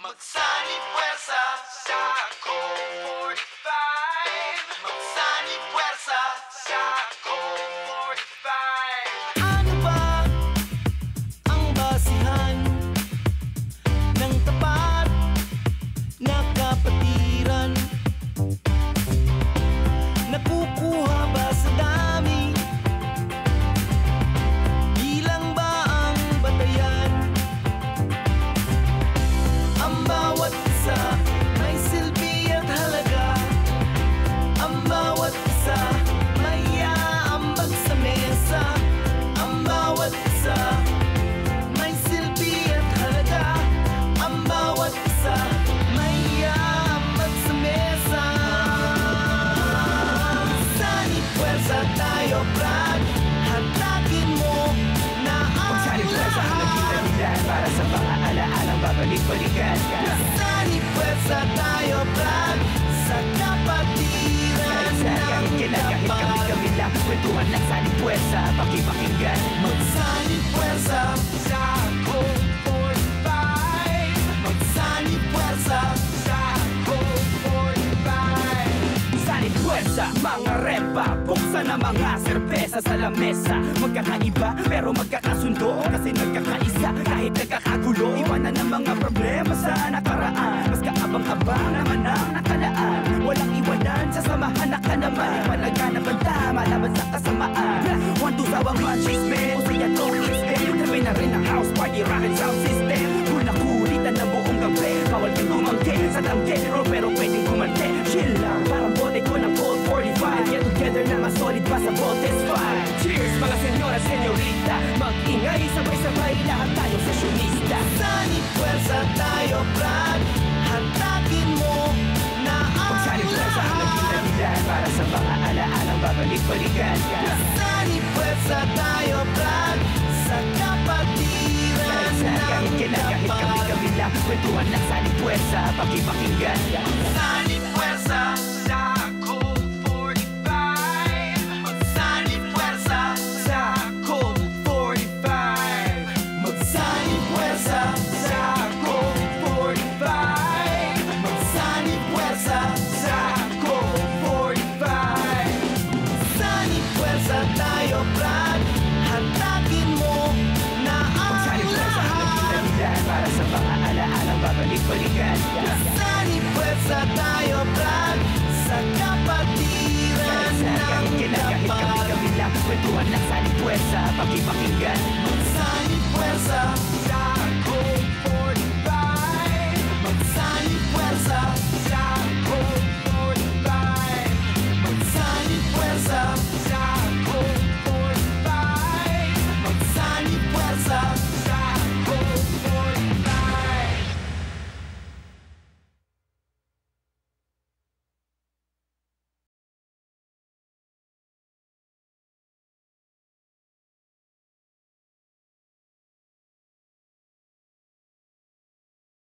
Magsanib puwersa sa Code 45. Magsanib puwersa sa Code 45. Ano ba ang basihan ng tapat na kapatiran? Nakukuha ba sa dami? Bilang ba ang batayan? Ang bawat isa may silbi at halaga. Ang bawat isa may aambag sa mesa. Ang bawat isa may silbi at halaga. Ang bawat isa may aambag sa mesa. Magsanib puwersa tayo, brad. Hatakin mo na ang Magsanib puwersa ang nagkita-nila para sa mga alaalang babalik-balikan. Magsanib puwersa tayo, brad, sa kapatiran Kahit kailan, kahit kami-kami lang, kwentuhan ng sanib puwersa, pakipakinggan. Magsanib puwersa Sa Code 45. Magsanib puwersa Sa Code 45. Sanib puwersa, mga repa, buksan ang mga serbesa sa lamesa. Magkakaiba pero magkakasundo, kasi nagkakaisa kahit nagkakagulo. Iwanan ang mga problema sa nakaraan, mas kaabang-abang naman ang nakalaan. Walang iwanan, sasamahan na ka naman. Ipalaganap ang tama laban sa kasamaan. 1-2 sawang man-chismen, o siya to extend. Tabi na rin ang house party, rocket sound system. Kulang-kulitan ng buong gabi, bawal kang tumanggi sa tanggero, pero pwedeng kumante. Chill lang, parang bote ko ng Code 45. Get together na mas solid pa sa Voltes 5. Cheers mga senyora, senyorita, mag-ingay, sabay-sabay lahat tayo sesyonista. Magsanib puwersa tayo, brad. Hatakin mo na ang Magsanib puwersa ang nagkita-nila para sa mga alaalang babalik-balikan. Magsanib puwersa tayo, brad, sa kapatiran Kahit kailan, kahit kami-kami lang, kwentuhan ng sanib puwersa, pakipakinggan. Magsanib puwersa sa Code 45. Magsanib puwersa sa Code 45. Magsanib puwersa Sa Code 45. Magsanib puwersa Sa Code 45. Magsanib puwersa tayo, brad. Hatakin mo na ang Magsanib puwersa ang nagkita-nila para sa mga alaalang babalik-balikan. Magsanib puwersa tayo, brad, sa kapatiran Kahit kailan, kahit kami-kami lang, kwentuhan ng sanib puwersa, pakipakinggan. Magsanib puwersa